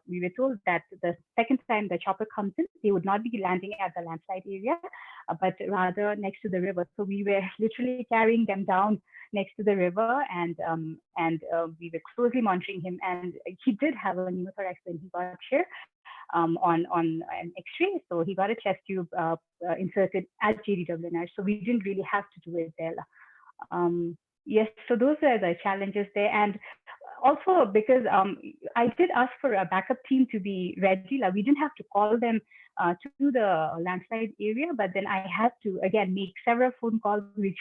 B: we were told that the second time the chopper comes in, they would not be landing at the landslide area, but rather next to the river. So we were literally carrying them down next to the river, and we were closely monitoring him. And he did have a pneumothorax when he got here. On an X-ray, so he got a chest tube inserted at JDWNRH, so we didn't really have to do it there. Yes, so those are the challenges there. And also because I did ask for a backup team to be ready. We didn't have to call them to the landslide area, but then I had to, again, make several phone calls, which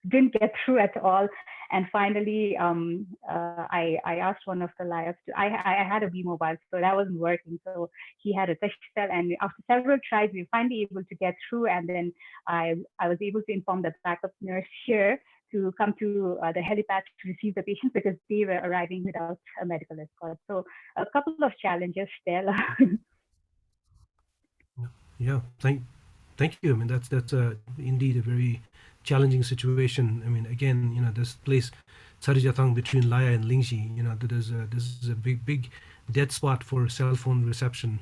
B: didn't get through at all. And finally, I asked one of the Lhabs to, I had a B mobile, so that wasn't working. So he had a touch cell, and after several tries, we were finally able to get through. And then I was able to inform the backup nurse here to come to the helipad to receive the patients, because they were arriving without a medical escort. So a couple of challenges there.
A: Yeah, thank you. I mean, that's indeed a very challenging situation. I mean, again, this place, Tsarijatang, between Laya and Lingxi, this is a big dead spot for cell phone reception.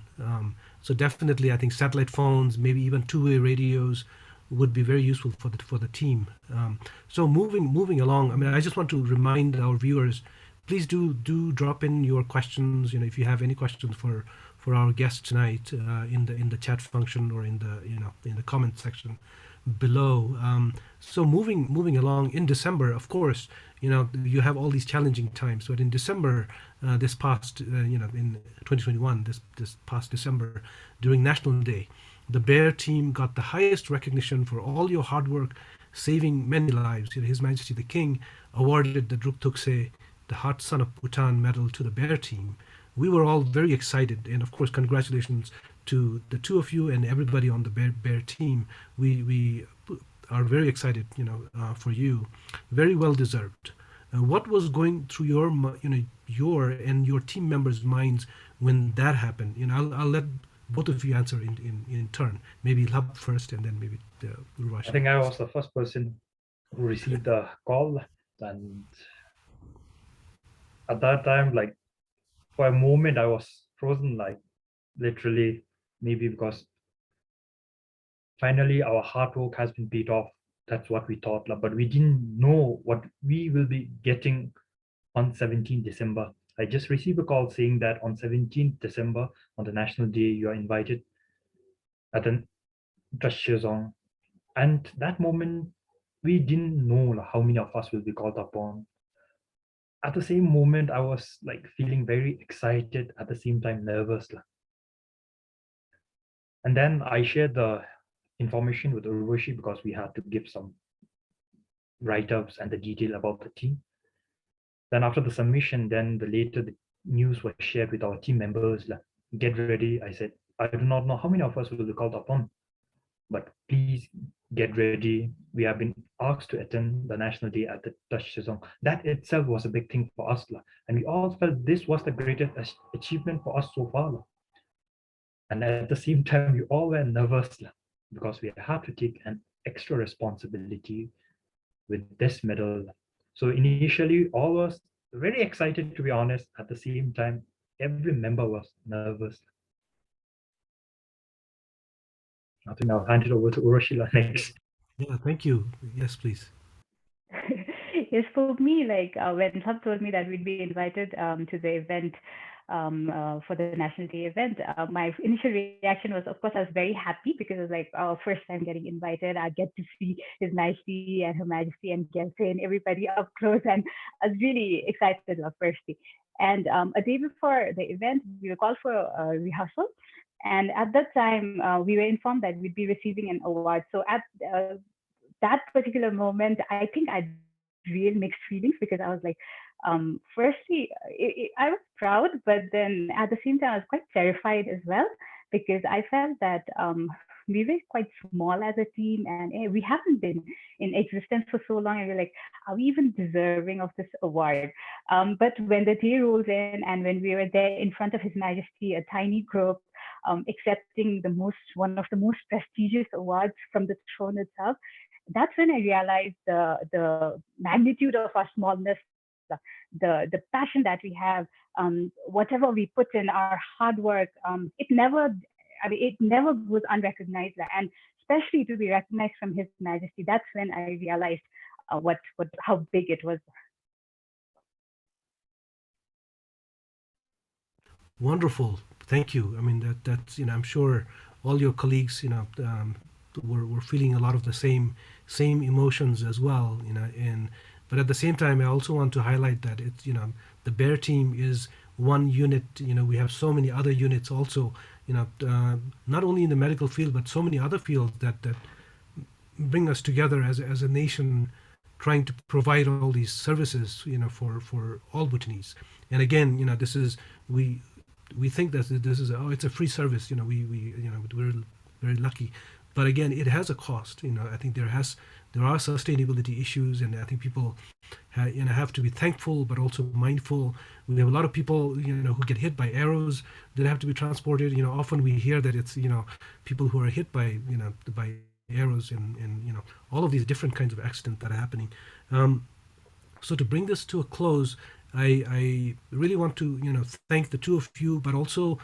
A: So definitely, I think satellite phones, maybe even two-way radios, would be very useful for the team. So moving along, I mean, I just want to remind our viewers, please do drop in your questions. If you have any questions for our guest tonight, in the chat function or in the comment section. below. So moving along in December, of course, you have all these challenging times. But in December, this past, in 2021, this past December, during National Day, the Bear team got the highest recognition for all your hard work, saving many lives. His Majesty the King awarded the Druk Thuksey, the Hot Son of Bhutan medal to the Bear team. We were all very excited, and of course, congratulations to the two of you and everybody on the Bear team. We are very excited, for you. Very well deserved. What was going through your and your team members' minds when that happened? I'll let both of you answer in turn. Maybe Lhab first, and then maybe Urvashi.
C: I think I was the first person who received the call, and at that time, like for a moment, I was frozen, like literally, maybe because finally our hard work has been paid off. That's what we thought, but we didn't know what we will be getting on 17 December. I just received a call saying that on 17th December, on the National Day, you are invited at an Trashezong. And that moment, we didn't know how many of us will be called upon. At the same moment, I was like feeling very excited, at the same time nervous. And then I shared the information with Urvashi because we had to give some write-ups and the detail about the team. Then after the submission, then the news was shared with our team members. Get ready. I said, I do not know how many of us will be called upon, but please get ready. We have been asked to attend the National Day at the Trashezong. That itself was a big thing for us. And we all felt this was the greatest achievement for us so far. And at the same time, we all were nervous because we had to take an extra responsibility with this medal. So initially, all was very excited, to be honest. At the same time, every member was nervous. I think I'll hand it over to Urvashi next.
A: Yeah, thank you. Yes, please.
B: Yes, for me, when Lhab told me that we'd be invited to the event for the National Day event, my initial reaction was, of course, I was very happy because it was like our first time getting invited. I get to see His Majesty and Her Majesty and Gelse and everybody up close, and I was really excited firstly. And a day before the event, we were called for a rehearsal. And at that time, we were informed that we'd be receiving an award. So at that particular moment, I think I had real mixed feelings because I was like, firstly, I was proud, but then at the same time, I was quite terrified as well because I felt that we were quite small as a team and we haven't been in existence for so long. And we're like, are we even deserving of this award? But when the day rolls in and when we were there in front of His Majesty, a tiny group, accepting one of the most prestigious awards from the throne itself, that's when I realized the magnitude of our smallness, the passion that we have, whatever we put in our hard work, it never goes unrecognized, and especially to be recognized from His Majesty. That's when I realized how big it was.
A: Wonderful. Thank you. I mean, that's I'm sure all your colleagues were feeling a lot of the same emotions as well. But at the same time, I also want to highlight that it's the Bear team is one unit. We have so many other units also. Not only in the medical field, but so many other fields that bring us together as a nation, trying to provide all these services for all Bhutanese. And again, this is we think that this is it's a free service. We're very lucky, but again, it has a cost. I think there are sustainability issues, and I think people have to be thankful, but also mindful. We have a lot of people who get hit by arrows that have to be transported. Often we hear that it's people who are hit by by arrows and all of these different kinds of accidents that are happening. So to bring this to a close, I really want to thank the two of you, but also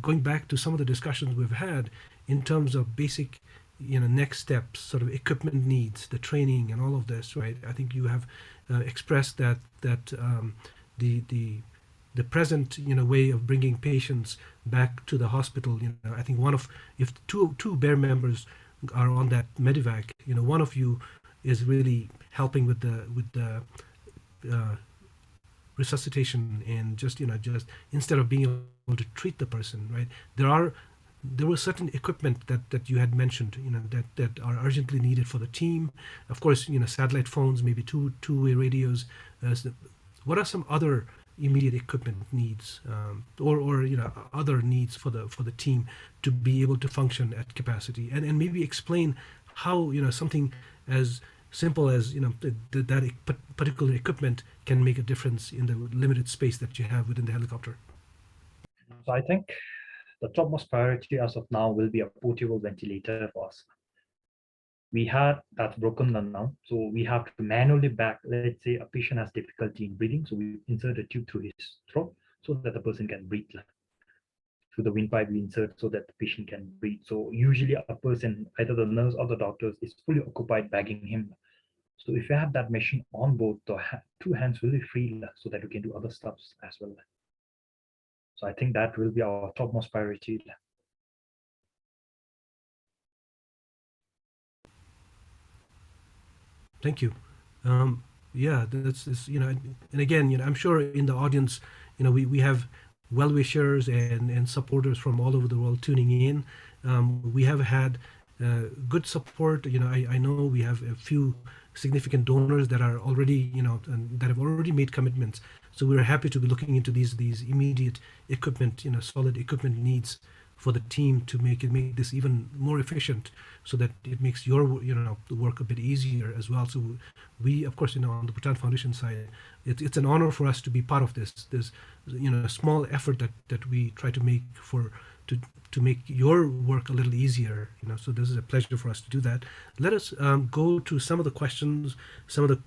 A: going back to some of the discussions we've had in terms of basic next steps, sort of equipment needs, the training, and all of this. Right? I think you have expressed that the present way of bringing patients back to the hospital. I think if two Bear members are on that medevac, one of you is really helping with the uh, resuscitation, and just instead of being able to treat the person, right? There was certain equipment that you had mentioned, that are urgently needed for the team. Of course, satellite phones, maybe two-way radios. What are some other immediate equipment needs, or other needs for the team to be able to function at capacity, and maybe explain how something as simple as that particular equipment can make a difference in the limited space that you have within the helicopter.
C: So I think the topmost priority as of now will be a portable ventilator for us. We had that's broken now, so we have to manually back. Let's say a patient has difficulty in breathing, so we insert a tube through his throat so that the person can breathe. Through the windpipe, we insert so that the patient can breathe. So usually a person, either the nurse or the doctors, is fully occupied bagging him. So if you have that machine on board, the two hands will be free so that we can do other stuff as well. So I think that will be our topmost priority.
A: Thank you. Yeah, that's and again, I'm sure in the audience, we have well-wishers and supporters from all over the world tuning in. We have had good support. I know we have a few significant donors that are already, and that have already made commitments. So we're happy to be looking into these immediate equipment, solid equipment needs for the team to make this even more efficient, so that it makes your the work a bit easier as well. So we, of course, on the Bhutan Foundation side, it's an honor for us to be part of this small effort that we try to make to make your work a little easier. So this is a pleasure for us to do that. Let us go to some of the questions, some of the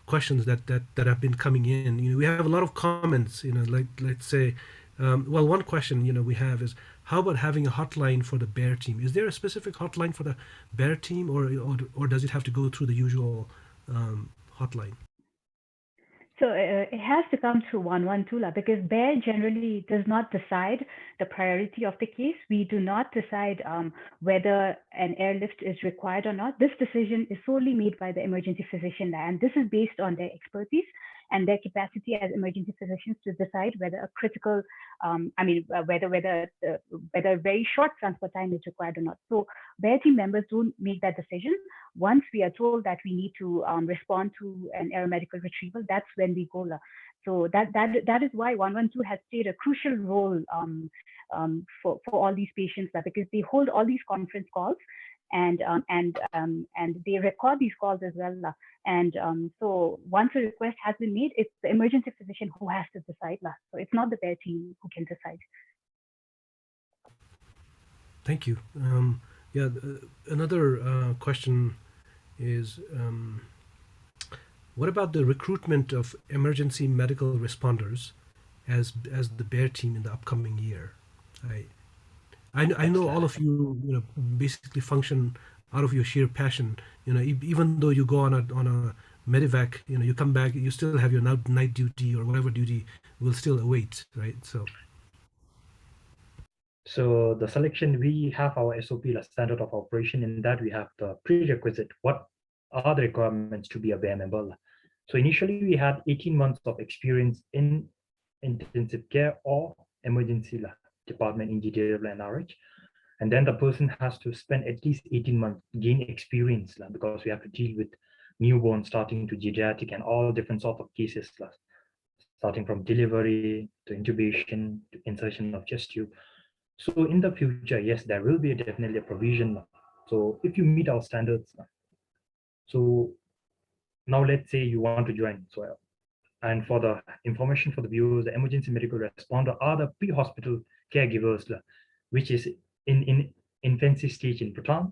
A: questions that have been coming in. We have a lot of comments. Like, let's say, well, one question we have is, how about having a hotline for the bear team? Is there a specific hotline for the bear team, or does it have to go through the usual hotline?
B: So it has to come through 112 because bear generally does not decide the priority of the case. We do not decide whether an airlift is required or not. This decision is solely made by the emergency physician, and this is based on their expertise and their capacity as emergency physicians to decide whether a critical, whether a very short transport time is required or not. So bear team members don't make that decision. Once we are told that we need to respond to an aeromedical retrieval, that's when we go. So that is why 112 has played a crucial role for all these patients, because they hold all these conference calls, and they record these calls as well. And so once a request has been made, it's the emergency physician who has to decide. So it's not the bear team who can decide.
A: Thank you. Yeah, another question is, what about the recruitment of emergency medical responders as the bear team in the upcoming year? I know all of you, basically function out of your sheer passion. Even though you go on a medevac, you come back, you still have your night duty or whatever duty will still await, right?
C: So the selection, we have our SOP, the standard of operation. In that, we have the prerequisite. What are the requirements to be a bear member? So initially, we had 18 months of experience in intensive care or emergency department in GTW and RH. And then the person has to spend at least 18 months, gain experience, because we have to deal with newborn starting to geriatric and all different sorts of cases, starting from delivery to intubation to insertion of chest tube. So in the future, yes, there will be definitely a provision. So if you meet our standards, so now let's say you want to join. So, and for the information for the viewers, the emergency medical responder are the pre-hospital caregivers, which is in infancy stage in Bhutan.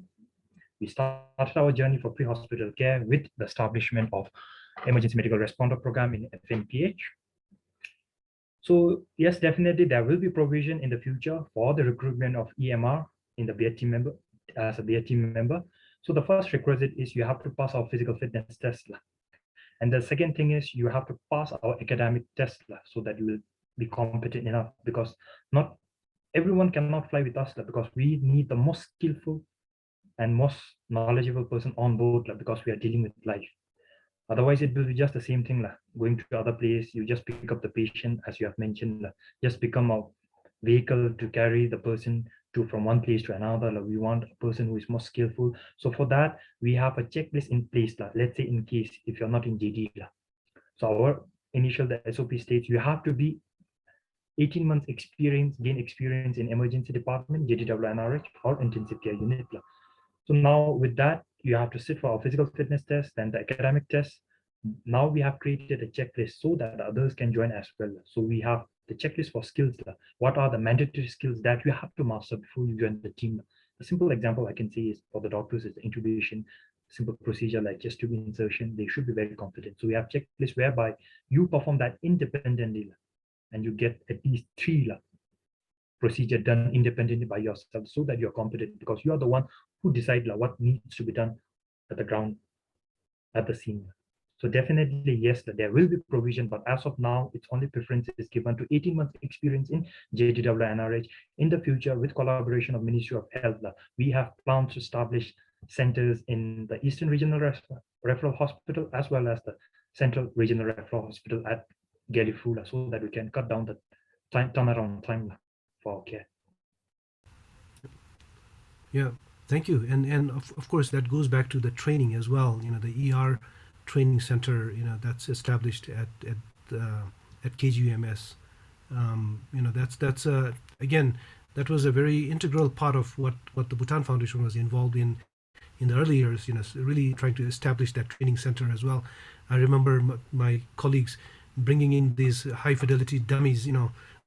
C: We started our journey for pre-hospital care with the establishment of emergency medical responder program in FNPH. So yes, definitely there will be provision in the future for the recruitment of EMR in the BA team member as a BA team member. So the first requisite is you have to pass our physical fitness test. And the second thing is you have to pass our academic test so that you will be competent enough, because not everyone cannot fly with us because we need the most skillful and most knowledgeable person on board because we are dealing with life. Otherwise, it will be just the same thing. Going to other place, you just pick up the patient, as you have mentioned, just become a vehicle to carry the person to from one place to another. We want a person who is more skillful. So for that, we have a checklist in place. Let's say in case if you're not in JD. So our initial the SOP states you have to be 18 months experience, gain experience in emergency department, JDW-NRH, or intensive care unit. So now with that, you have to sit for a physical fitness test, then the academic test. Now we have created a checklist so that others can join as well. So we have the checklist for skills. What are the mandatory skills that you have to master before you join the team? A simple example I can say is for the doctors is the intubation, simple procedure like chest tube insertion. They should be very confident. So we have checklists whereby you perform that independently and you get at least 3 procedure done independently by yourself so that you're competent because you are the one who decide what needs to be done at the ground, at the scene. So definitely, yes, there will be provision, but as of now, it's only preferences given to 18 months experience in JDW NRH. In the future, with collaboration of Ministry of Health, we have plans to establish centers in the Eastern Regional Referral Hospital as well as the Central Regional Referral Hospital at Galifula so that we can cut down the turnaround time for care.
A: Yeah, thank you. And of course that goes back to the training as well. The ER training center, that's established at KGMS. That's again, that was a very integral part of what the Bhutan Foundation was involved in the early years. Really trying to establish that training center as well. I remember my colleagues bringing in these high fidelity dummies,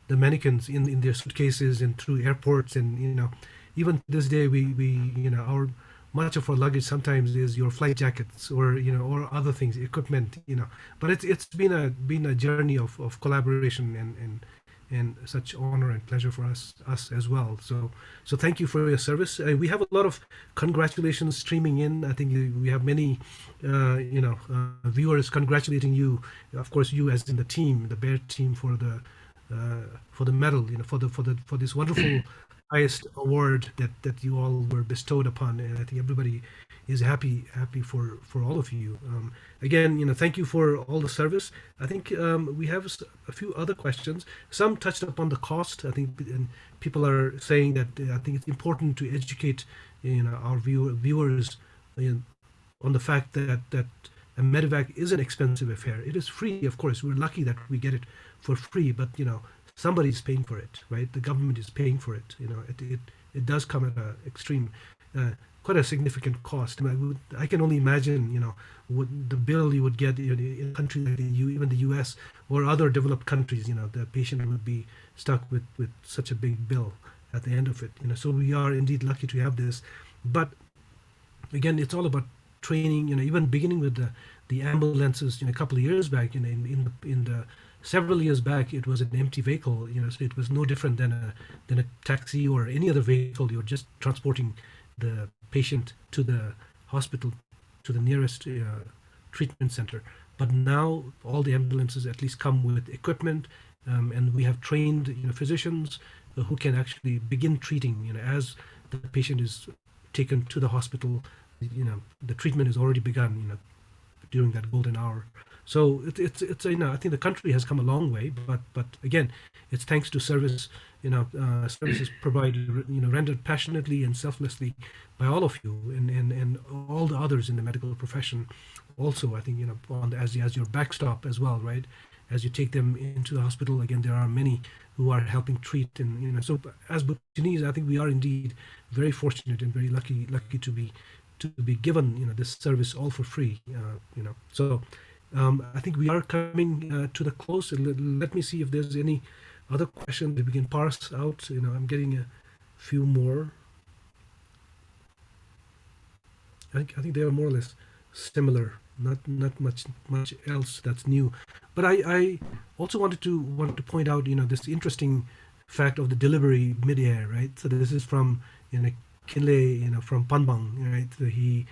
A: the mannequins in their suitcases and through airports, and even to this day we our much of our luggage sometimes is your flight jackets or or other things, equipment, but it's been a journey of collaboration and such honor and pleasure for us as well. So thank you for your service. We have a lot of congratulations streaming in. I think we have many viewers congratulating you, of course, you as in the team, the Bear team, for the medal, for this wonderful highest award that you all were bestowed upon, and I think everybody is happy for all of you. Again, thank you for all the service. I think we have a few other questions. Some touched upon the cost. I think, and people are saying that I think it's important to educate our viewers on the fact that a medevac is an expensive affair. It is free, of course. We're lucky that we get it for free, but somebody's paying for it, right? The government is paying for it. It does come at a extreme, quite a significant cost. I can only imagine, what the bill you would get in a country like even the U.S. or other developed countries. The patient would be stuck with such a big bill at the end of it. So we are indeed lucky to have this, but again, it's all about training. Even beginning with the ambulances. A couple of years back, in the several years back, it was an empty vehicle. So it was no different than a taxi or any other vehicle. You're just transporting the patient to the hospital, to the nearest treatment center. But now all the ambulances at least come with equipment, and we have trained physicians who can actually begin treating. As the patient is taken to the hospital, the treatment has already begun. During that golden hour. So it's I think the country has come a long way, but again, it's thanks to service, services provided, rendered passionately and selflessly by all of you and all the others in the medical profession. Also, I think as your backstop as well, right? As you take them into the hospital, again, there are many who are helping treat, and so as Bhutanese, I think we are indeed very fortunate and very lucky to be given this service all for free. So. I think we are coming to the close. Let me see if there's any other questions that we can parse out. I'm getting a few more. I think they are more or less similar. Not much else that's new. But I also wanted to point out this interesting fact of the delivery midair, right? So this is from Kinle, from Panbang, right? So he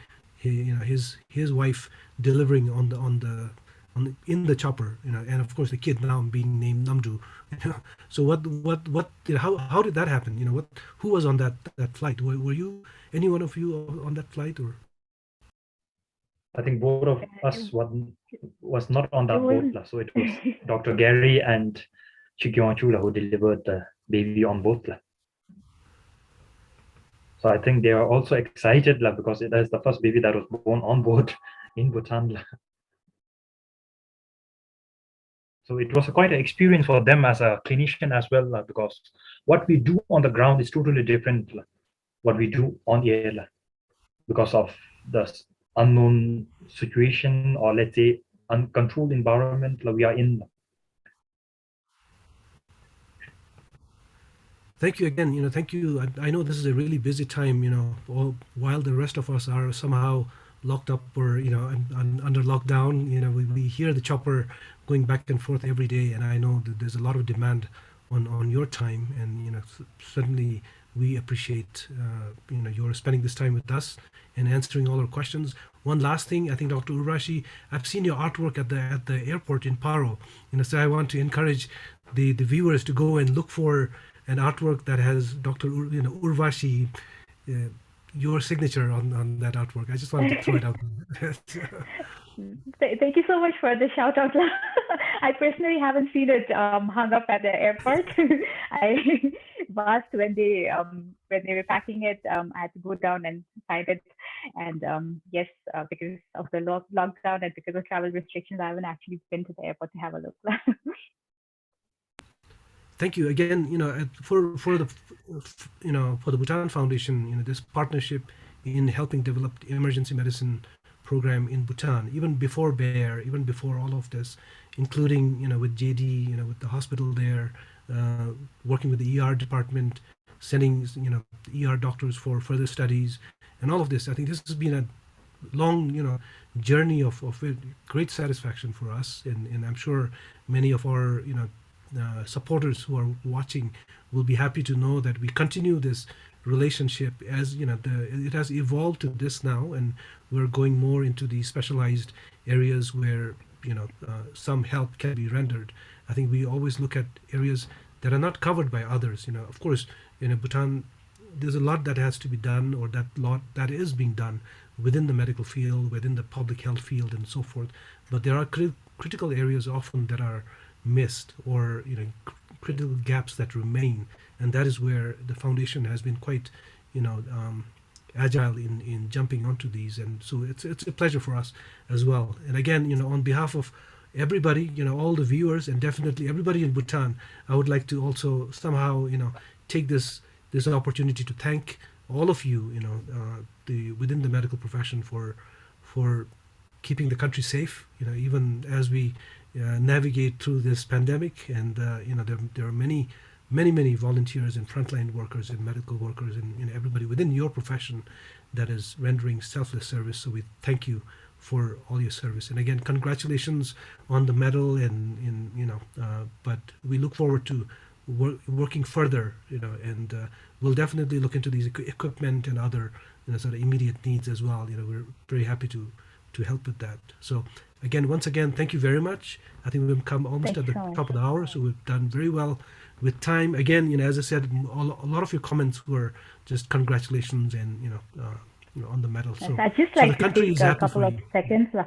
A: his wife delivering on the in the chopper, and of course the kid now being named Namdu. So how did that happen? Who was on that flight? Were you, any one of you on that flight, or?
C: I think both of us was not on that
B: It was
C: boat. So it was Dr. Gary and Chukyeonchu who delivered the baby on boat. So I think they are also excited because it is the first baby that was born on board in Bhutan. So it was quite an experience for them as a clinician as well, because what we do on the ground is totally different what we do on air, because of the unknown situation, or let's say uncontrolled environment we are in.
A: Thank you again. Thank you. I know this is a really busy time. While the rest of us are somehow locked up or under lockdown. We hear the chopper going back and forth every day, and I know that there's a lot of demand on your time, and certainly we appreciate your spending this time with us and answering all our questions. One last thing, I think, Dr. Urvashi, I've seen your artwork at the airport in Paro. So I want to encourage the viewers to go and look for an artwork that has Dr. Urvashi, your signature on that artwork. I just wanted to throw it out.
B: Thank you so much for the shout out. I personally haven't seen it hung up at the airport. I asked when they were packing it. I had to go down and find it. And yes, because of the lockdown and because of travel restrictions, I haven't actually been to the airport to have a look.
A: Thank you again. For the Bhutan Foundation, this partnership in helping develop the emergency medicine program in Bhutan, even before BEAR, even before all of this, including with JD, with the hospital there, working with the ER department, sending ER doctors for further studies, and all of this. I think this has been a long journey of great satisfaction for us, and I'm sure many of our supporters who are watching will be happy to know that we continue this relationship as it has evolved to this now, and we're going more into the specialized areas where some help can be rendered. I think we always look at areas that are not covered by others. Of course, in Bhutan, there's a lot that has to be done, or that lot that is being done within the medical field, within the public health field, and so forth. But there are critical areas often that are missed, or critical gaps that remain, and that is where the foundation has been quite agile in jumping onto these. And so it's a pleasure for us as well. And again, on behalf of everybody, all the viewers, and definitely everybody in Bhutan, I would like to also somehow take this opportunity to thank all of you, within the medical profession for keeping the country safe, even as we navigate through this pandemic. And there are many volunteers and frontline workers and medical workers and everybody within your profession that is rendering selfless service. So we thank you for all your service. And again, congratulations on the medal. But we look forward to working further. And we'll definitely look into these equipment and other sort of immediate needs as well. We're very happy to help with that. So again, once again, thank you very much. I think we've come almost at the top of the hour, so we've done very well with time. Again, as I said, a lot of your comments were just congratulations and on the medal. So
B: I'd just like
A: the
B: to take a couple of seconds to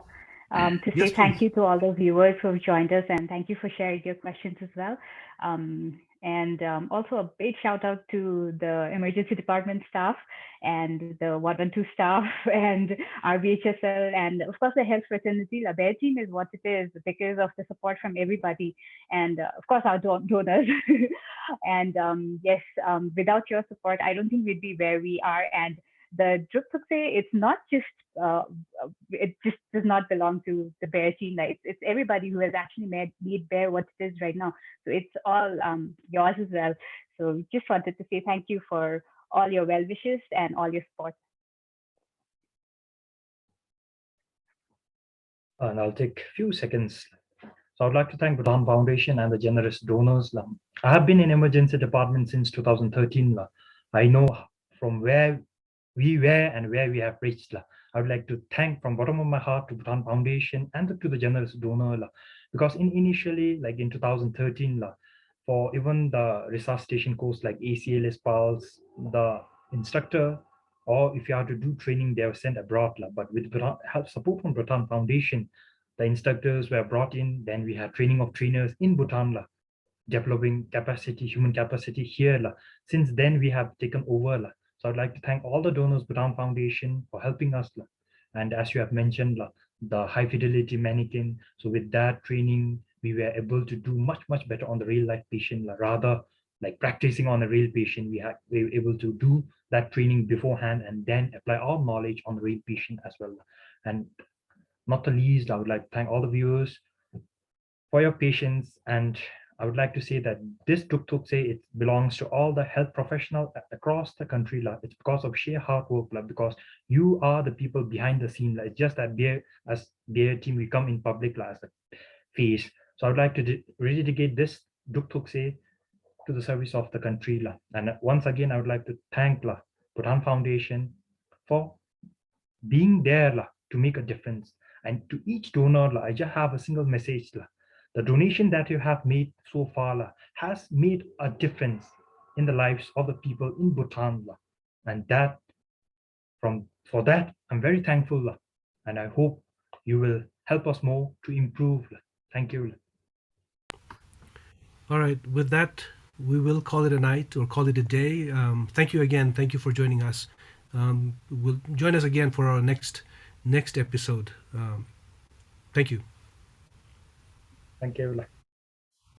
A: Yes,
B: say thank
A: please.
B: you to all the viewers who have joined us, and thank you for sharing your questions as well. And also a big shout out to the emergency department staff and the 112 staff and RBHSL, and of course the health fraternity. The BEAR team is what it is because of the support from everybody, and of course our donors. And yes, without your support, I don't think we'd be where we are. And the Druk Thuksey, it's not just it just does not belong to the BEAR team. Like it's everybody who has actually made BEAR what it is right now. So it's all yours as well. So just wanted to say thank you for all your well wishes and all your support.
C: And I'll take a few seconds. So I'd like to thank Bhutan Foundation and the generous donors. I have been in emergency department since 2013. I know from where we were and where we have reached. I would like to thank from bottom of my heart to Bhutan Foundation and to the generous donor because initially, like in 2013, for even the resuscitation course like ACLS Pulse, the instructor, or if you have to do training, they were sent abroad. But with help support from Bhutan Foundation, the instructors were brought in. Then we had training of trainers in Bhutan, developing capacity, human capacity here. Since then, we have taken over. So I'd like to thank all the donors, Bhutan Foundation, for helping us. And as you have mentioned, the high fidelity mannequin. So with that training, we were able to do much better on the real life patient. Rather like practicing on a real patient, we were able to do that training beforehand and then apply our knowledge on the real patient as well. And not the least, I would like to thank all the viewers for your patience. And I would like to say that this Druk Thuksey, it belongs to all the health professionals across the country. It's because of sheer hard work, because you are the people behind the scene. It's just that as their team, we come in public as a face. So I would like to rededicate this Druk Thuksey to the service of the country. And once again, I would like to thank Bhutan Foundation for being there to make a difference. And to each donor, I just have a single message. The donation that you have made so far has made a difference in the lives of the people in Bhutan. And that for that, I'm very thankful. And I hope you will help us more to improve. Thank you.
A: All right. With that, we will call it a night or call it a day. Thank you again. Thank you for joining us. Will join us again for our next episode. Thank you.
C: Thank you.